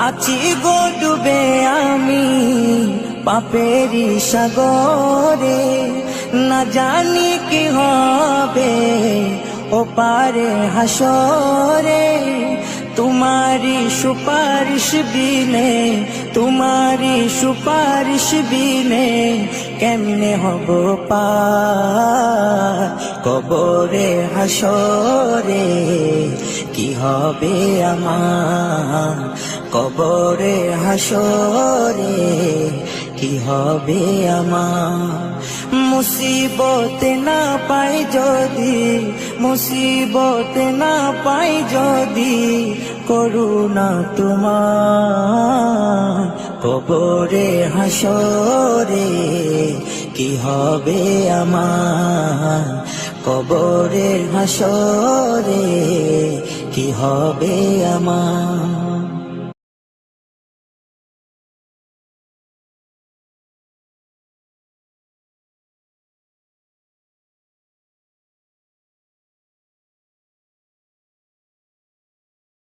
আছি গো ডুবে আমি পাপেরি সাগরে, না জানি কি হবে ও পারে হাসরে। তোমারি সুপারিশ বিনে, তোমারি সুপারিশ বিনে কেমনে হব পার কবরে হাসরে। কি হবে আমার কবরে হাসরে, কি হবে আমার। মুসিবতে না পাই যদি, মুসিবতে না পাই যদি করুণা তোমার কবরে হাসরে। কি হবে আমার কবরে হাসরে, কি হবে আমার।